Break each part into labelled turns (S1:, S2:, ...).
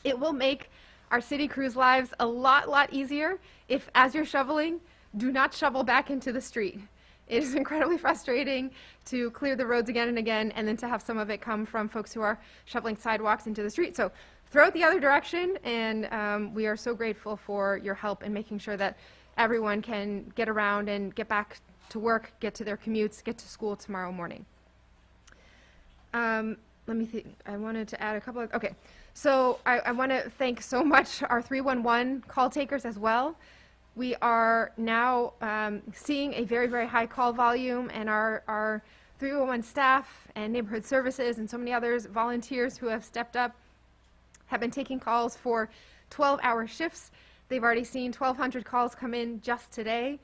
S1: It will make our city crews' lives a lot easier if, as you're shoveling, do not shovel back into the street. It is incredibly frustrating to clear the roads again and again, and then to have some of it come from folks who are shoveling sidewalks into the street. So throw it the other direction, and we are so grateful for your help in making sure that everyone can get around and get back to work, get to their commutes, get to school tomorrow morning. Let me think. I wanted to add a couple of, okay. So I want to thank so much our 311 call takers as well. We are now seeing a very high call volume, and our 311 staff and neighborhood services and so many others, volunteers who have stepped up, have been taking calls for 12-hour shifts. They've already seen 1,200 calls come in just today.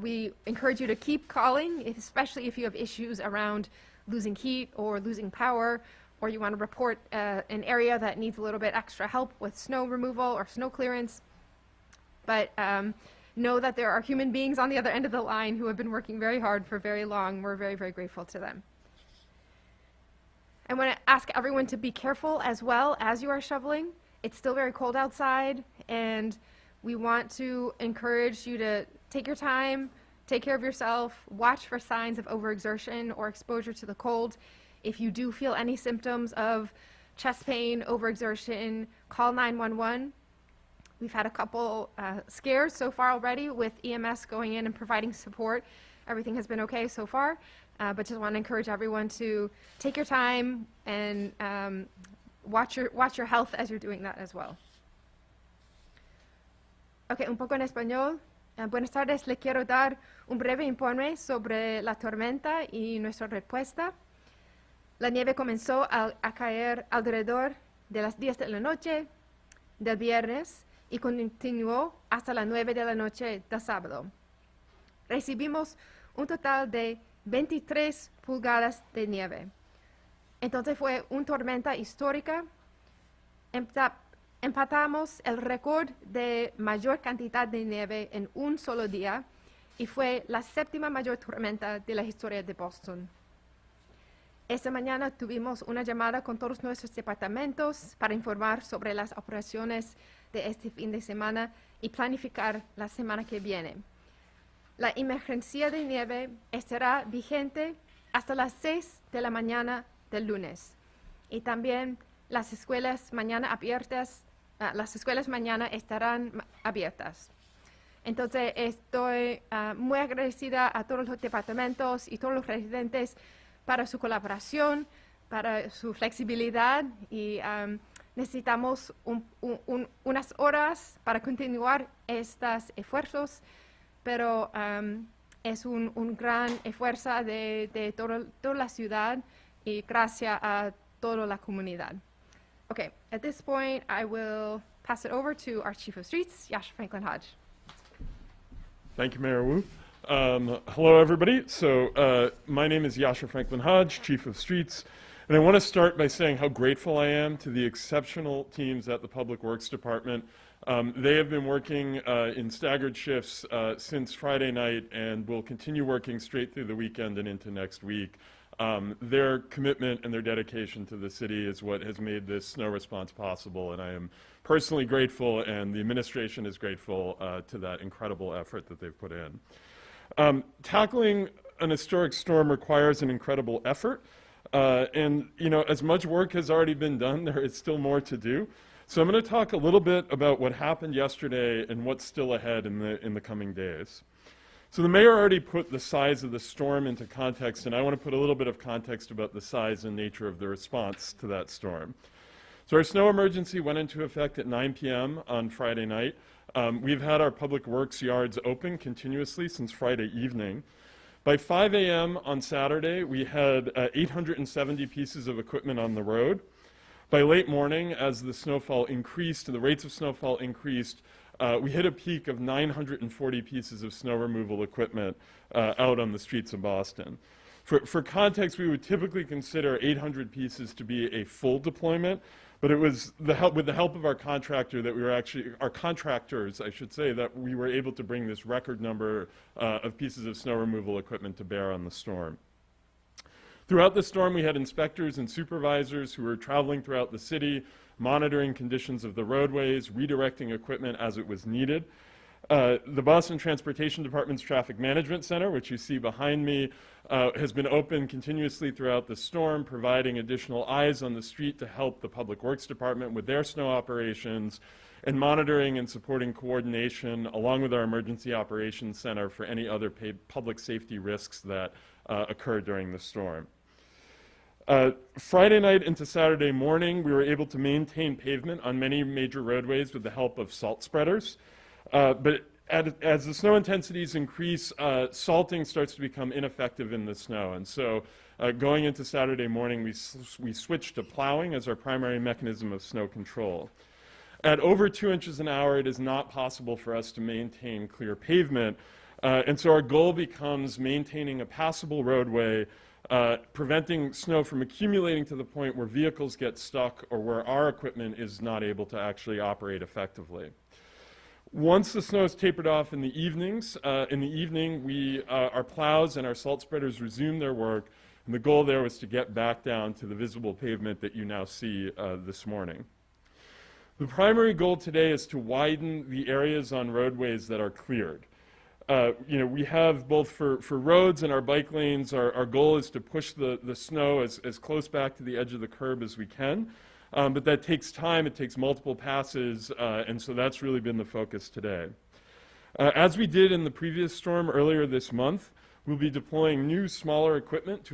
S1: We encourage you to keep calling, especially if you have issues around losing heat or losing power, or you want to report an area that needs a little bit extra help with snow removal or snow clearance. But know that there are human beings on the other end of the line who have been working very hard for very long. We're very grateful to them. I want to ask everyone to be careful as well as you are shoveling. It's still very cold outside, and we want to encourage you to take your time, take care of yourself, watch for signs of overexertion or exposure to the cold. If you do feel any symptoms of chest pain, overexertion, call 911. We've had a couple scares so far already with EMS going in and providing support. Everything has been okay so far, but just want to encourage everyone to take your time and watch your health as you're doing that as well. Okay, un poco en español. Buenas tardes, le quiero dar un breve informe sobre la tormenta y nuestra respuesta. La nieve comenzó a caer alrededor de las 10 de la noche del viernes y continuó hasta las 9 de la noche del sábado. Recibimos un total de 23 pulgadas de nieve. Entonces fue una tormenta histórica. Empatamos el récord de mayor cantidad de nieve en un solo día y fue la séptima mayor tormenta de la historia de Boston. Esta mañana tuvimos una llamada con todos nuestros departamentos para informar sobre las operaciones de este fin de semana y planificar la semana que viene. La emergencia de nieve estará vigente hasta las 6 de la mañana del lunes. Y también las escuelas mañana estarán abiertas. Entonces estoy muy agradecida a todos los departamentos y todos los residentes para su colaboración, para su flexibilidad, y necesitamos unas horas para continuar estos esfuerzos, pero es un gran esfuerzo de toda la ciudad y gracias a toda la comunidad. Okay, at this point I will pass it over to our Chief of Streets, Yasha Franklin Hodge.
S2: Thank you, Mayor Wu. Hello, everybody. So my name is Yasha Franklin Hodge, Chief of Streets, and I want to start by saying how grateful I am to the exceptional teams at the Public Works Department. They have been working in staggered shifts since Friday night and will continue working straight through the weekend and into next week. Their commitment and their dedication to the city is what has made this snow response possible, and I am personally grateful, and the administration is grateful to that incredible effort that they've put in. Tackling an historic storm requires an incredible effort, and as much work has already been done, there is still more to do. So I'm going to talk a little bit about what happened yesterday and what's still ahead in the coming days. So the mayor already put the size of the storm into context, and I want to put a little bit of context about the size and nature of the response to that storm. So our snow emergency went into effect at 9 p.m. on Friday night. We've had our public works yards open continuously since Friday evening. By 5 a.m. on Saturday, we had 870 pieces of equipment on the road. By late morning, as the snowfall increased and the rates of snowfall increased, we hit a peak of 940 pieces of snow removal equipment out on the streets of Boston. For context, we would typically consider 800 pieces to be a full deployment, but it was with the help of our contractor that we were our contractors, I should say, that we were able to bring this record number of pieces of snow removal equipment to bear on the storm. Throughout the storm, we had inspectors and supervisors who were traveling throughout the city, monitoring conditions of the roadways, redirecting equipment as it was needed. The Boston Transportation Department's Traffic Management Center, which you see behind me, has been open continuously throughout the storm, providing additional eyes on the street to help the Public Works Department with their snow operations, and monitoring and supporting coordination along with our Emergency Operations Center for any other public safety risks that occur during the storm. Friday night into Saturday morning, we were able to maintain pavement on many major roadways with the help of salt spreaders. But as the snow intensities increase, salting starts to become ineffective in the snow. And so going into Saturday morning, we switched to plowing as our primary mechanism of snow control. At over 2 inches an hour, it is not possible for us to maintain clear pavement. And so our goal becomes maintaining a passable roadway, preventing snow from accumulating to the point where vehicles get stuck or where our equipment is not able to actually operate effectively. Once the snow is tapered off in the evenings, our plows and our salt spreaders resume their work, and the goal there was to get back down to the visible pavement that you now see this morning. The primary goal today is to widen the areas on roadways that are cleared. We have both for roads and our bike lanes, our goal is to push the snow as close back to the edge of the curb as we can. But that takes time, it takes multiple passes, and so that's really been the focus today. As we did in the previous storm earlier this month, we'll be deploying new, smaller equipment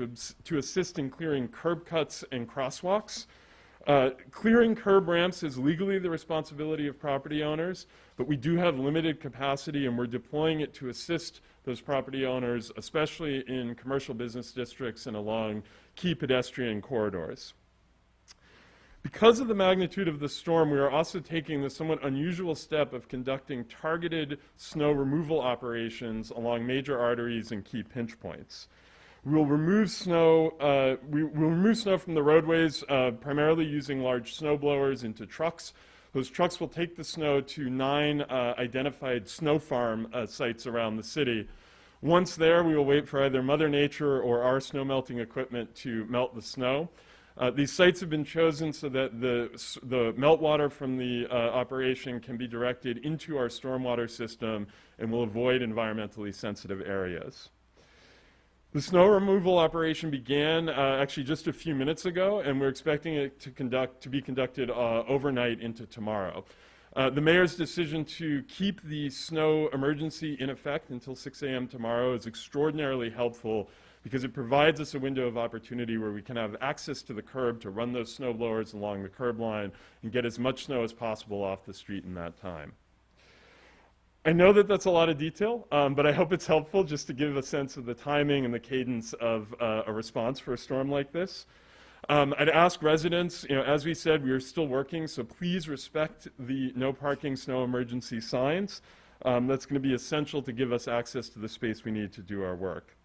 S2: to assist in clearing curb cuts and crosswalks. Clearing curb ramps is legally the responsibility of property owners, but we do have limited capacity, and we're deploying it to assist those property owners, especially in commercial business districts and along key pedestrian corridors. Because of the magnitude of the storm, we are also taking the somewhat unusual step of conducting targeted snow removal operations along major arteries and key pinch points. We'll remove snow from the roadways, primarily using large snow blowers into trucks. Those trucks will take the snow to 9 identified snow farm sites around the city. Once there, we will wait for either Mother Nature or our snow melting equipment to melt the snow. These sites have been chosen so that the meltwater from the operation can be directed into our stormwater system and will avoid environmentally sensitive areas. The snow removal operation began actually just a few minutes ago, and we're expecting it to be conducted overnight into tomorrow. The mayor's decision to keep the snow emergency in effect until 6 a.m. tomorrow is extraordinarily helpful because it provides us a window of opportunity where we can have access to the curb to run those snow blowers along the curb line and get as much snow as possible off the street in that time. I know that that's a lot of detail, but I hope it's helpful just to give a sense of the timing and the cadence of a response for a storm like this. I'd ask residents, as we said, we are still working, so please respect the no parking snow emergency signs. That's going to be essential to give us access to the space we need to do our work.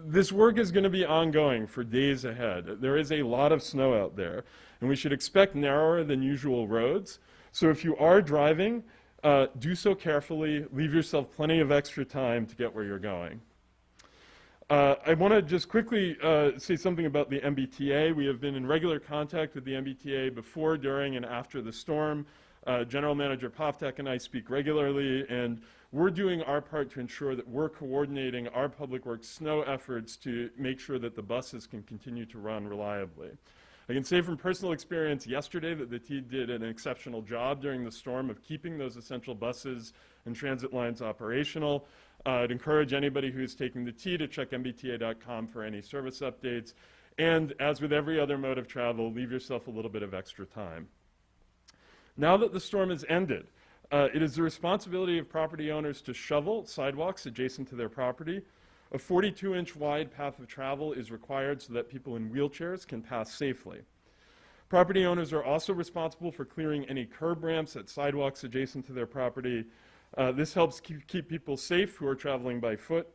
S2: This work is going to be ongoing for days ahead. There is a lot of snow out there, and we should expect narrower than usual roads. So if you are driving, do so carefully. Leave yourself plenty of extra time to get where you're going. I want to just quickly say something about the MBTA. We have been in regular contact with the MBTA before, during, and after the storm. General Manager Poftak and I speak regularly, and we're doing our part to ensure that we're coordinating our public works snow efforts to make sure that the buses can continue to run reliably. I can say from personal experience yesterday that the T did an exceptional job during the storm of keeping those essential buses and transit lines operational. I'd encourage anybody who's taking the T to check mbta.com for any service updates. And as with every other mode of travel, leave yourself a little bit of extra time. Now that the storm has ended, it is the responsibility of property owners to shovel sidewalks adjacent to their property. A 42-inch wide path of travel is required so that people in wheelchairs can pass safely. Property owners are also responsible for clearing any curb ramps at sidewalks adjacent to their property. This helps keep people safe who are traveling by foot.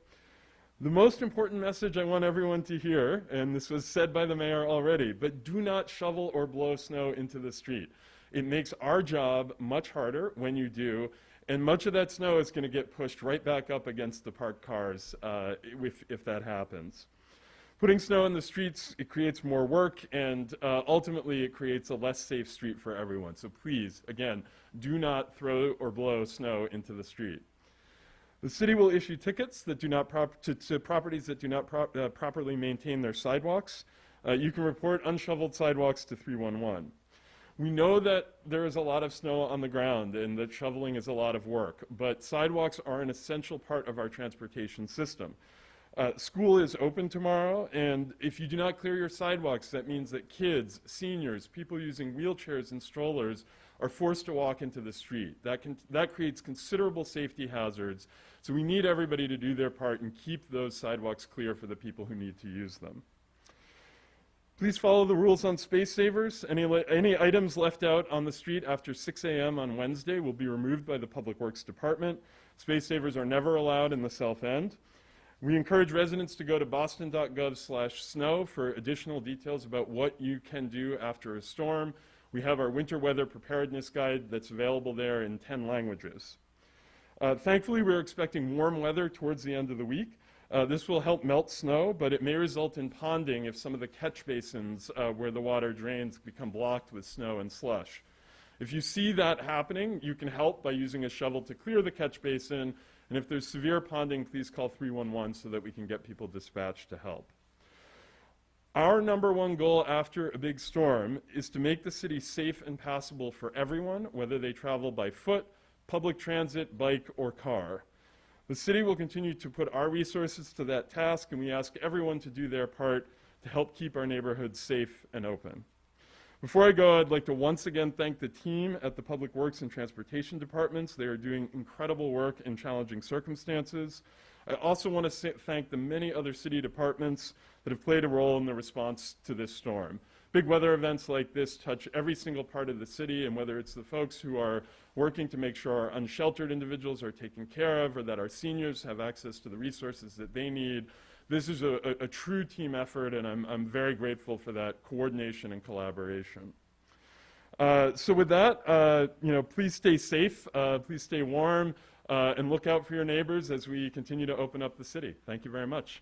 S2: The most important message I want everyone to hear, and this was said by the mayor already, but do not shovel or blow snow into the street. It makes our job much harder when you do, and much of that snow is going to get pushed right back up against the parked cars if that happens. Putting snow in the streets, it creates more work, and ultimately it creates a less safe street for everyone. So please, again, do not throw or blow snow into the street. The city will issue tickets that do not to properties that do not properly maintain their sidewalks. You can report unshoveled sidewalks to 311. We know that there is a lot of snow on the ground and that shoveling is a lot of work, but sidewalks are an essential part of our transportation system. School is open tomorrow, and if you do not clear your sidewalks, that means that kids, seniors, people using wheelchairs and strollers are forced to walk into the street. That creates considerable safety hazards, so we need everybody to do their part and keep those sidewalks clear for the people who need to use them. Please follow the rules on space savers. Any items left out on the street after 6 a.m. on Wednesday will be removed by the Public Works Department. Space savers are never allowed in the South End. We encourage residents to go to boston.gov/snow for additional details about what you can do after a storm. We have our winter weather preparedness guide that's available there in 10 languages. Thankfully, we're expecting warm weather towards the end of the week. This will help melt snow, but it may result in ponding if some of the catch basins where the water drains become blocked with snow and slush. If you see that happening, you can help by using a shovel to clear the catch basin, and if there's severe ponding, please call 311 so that we can get people dispatched to help. Our number one goal after a big storm is to make the city safe and passable for everyone, whether they travel by foot, public transit, bike, or car. The city will continue to put our resources to that task, and we ask everyone to do their part to help keep our neighborhoods safe and open. Before I go, I'd like to once again thank the team at the Public Works and Transportation Departments. They are doing incredible work in challenging circumstances. I also want to thank the many other city departments that have played a role in the response to this storm. Big weather events like this touch every single part of the city, and whether it's the folks who are working to make sure our unsheltered individuals are taken care of or that our seniors have access to the resources that they need, this is a true team effort, and I'm very grateful for that coordination and collaboration. So with that, please stay safe, please stay warm, and look out for your neighbors as we continue to open up the city. Thank you very much.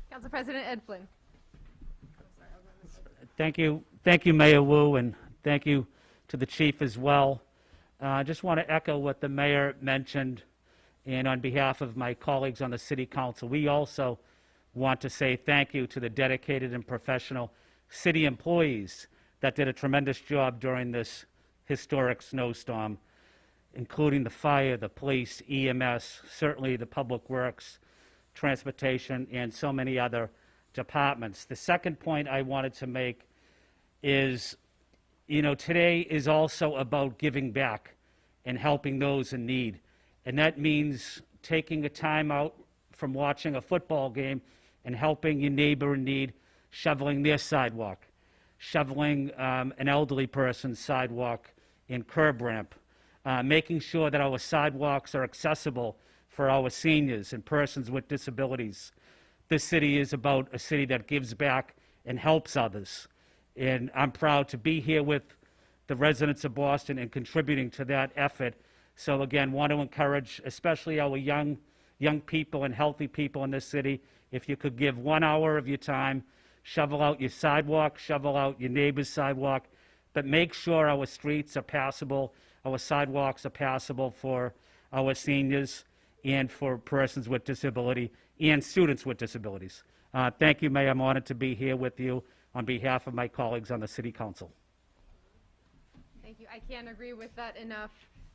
S1: Council President Ed Flynn.
S3: Thank you, Mayor Wu, and thank you to the chief as well. I just want to echo what the mayor mentioned, and on behalf of my colleagues on the city council, we also want to say thank you to the dedicated and professional city employees that did a tremendous job during this historic snowstorm, including the fire, the police, EMS, certainly the Public Works, transportation, and so many other departments. The second point I wanted to make is, today is also about giving back and helping those in need. And that means taking a time out from watching a football game and helping your neighbor in need, shoveling their sidewalk, shoveling an elderly person's sidewalk and curb ramp, making sure that our sidewalks are accessible for our seniors and persons with disabilities. This city is about a city that gives back and helps others. And I'm proud to be here with the residents of Boston and contributing to that effort. So again, want to encourage, especially our young people and healthy people in this city, if you could give 1 hour of your time, shovel out your sidewalk, shovel out your neighbor's sidewalk, but make sure our streets are passable, our sidewalks are passable for our seniors and for persons with disability and students with disabilities. Thank you, Mayor. I'm honored to be here with you on behalf of my colleagues on the City Council.
S1: Thank you. I can't agree with that enough.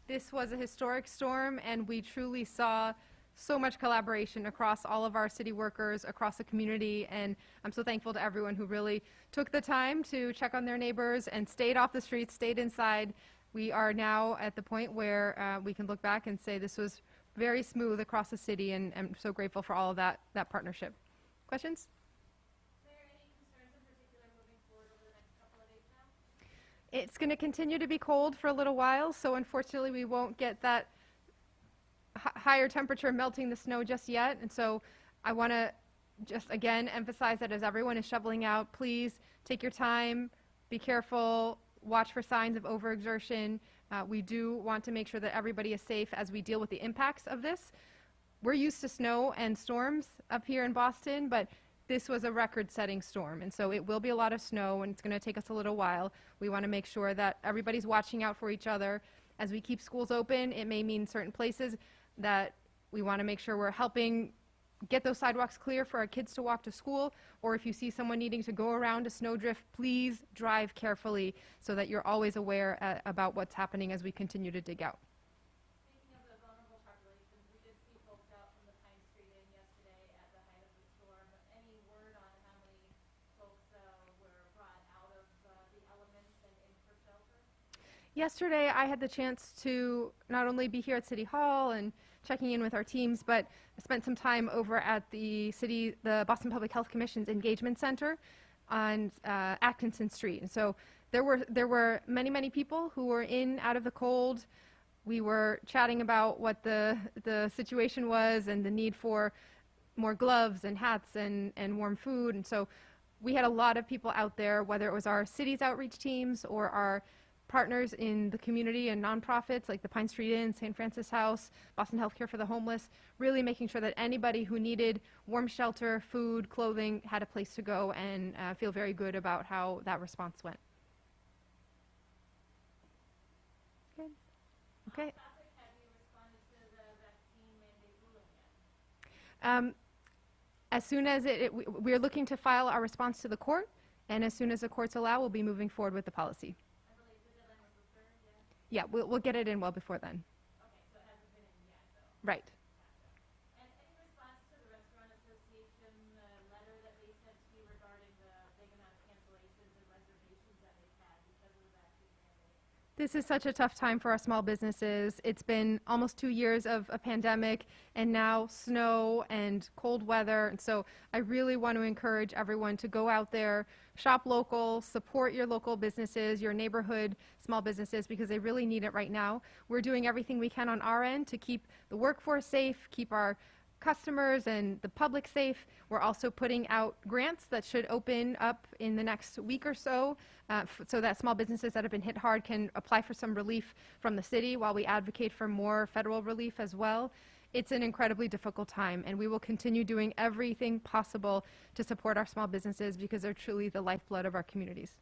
S1: This was a historic storm, and we truly saw so much collaboration across all of our city workers, across the community, and I'm so thankful to everyone who really took the time to check on their neighbors and stayed off the streets, stayed inside. We are now at the point where we can look back and say this was very smooth across the city, and I'm so grateful for all of that partnership. Questions? It's going to continue to be cold for a little while, so unfortunately we won't get that higher temperature melting the snow just yet. And so I want to just again emphasize that as everyone is shoveling out, please take your time, be careful, watch for signs of overexertion. We do want to make sure that everybody is safe as we deal with the impacts of this. we're used to snow and storms up here in Boston, but this was a record-setting storm, and so it will be a lot of snow, and it's going to take us a little while. We want to make sure that everybody's watching out for each other. As we keep schools open, it may mean certain places that we want to make sure we're helping get those sidewalks clear for our kids to walk to school, or if you see someone needing to go around a snowdrift, please drive carefully so that you're always aware about what's happening as we continue to dig out.
S4: Speaking of the vulnerable populations, we did see folks out from the Pine Street Inn yesterday at the height of the storm. Any word on how many folks were brought out of the elements and in for shelter?
S1: Yesterday, I had the chance to not only be here at City Hall and checking in with our teams, but I spent some time over at the Boston Public Health Commission's Engagement Center on Atkinson Street. And so there were many people who were in out of the cold. We were chatting about what the situation was and the need for more gloves and hats and warm food. And so we had a lot of people out there, whether it was our city's outreach teams or our partners in the community and nonprofits like the Pine Street Inn, St. Francis House, Boston Healthcare for the Homeless, really making sure that anybody who needed warm shelter, food, clothing had a place to go, and feel very good about how that response went. Good. Okay.
S4: Topic, have you responded to the vaccine mandate ruling yet?
S1: As soon as we're looking to file our response to the court, and as soon as the courts allow, we'll be moving forward with the policy.
S4: I believe the deadline was the 3rd, yeah?
S1: Yeah, we'll get it in well before then.
S4: Okay, so it hasn't been in yet, though.
S1: Right.
S4: And any response to the Restaurant Association letter that they sent to you regarding the big amount of cancellations and reservations that they've had because of the vaccine mandate?
S1: This is such a tough time for our small businesses. It's been almost 2 years of a pandemic and now snow and cold weather. And so I really want to encourage everyone to go out there, shop local, support your local businesses, your neighborhood small businesses, because they really need it right now. We're doing everything we can on our end to keep the workforce safe, keep our customers and the public safe. We're also putting out grants that should open up in the next week or so, so that small businesses that have been hit hard can apply for some relief from the city while we advocate for more federal relief as well. It's an incredibly difficult time, and we will continue doing everything possible to support our small businesses because they're truly the lifeblood of our communities.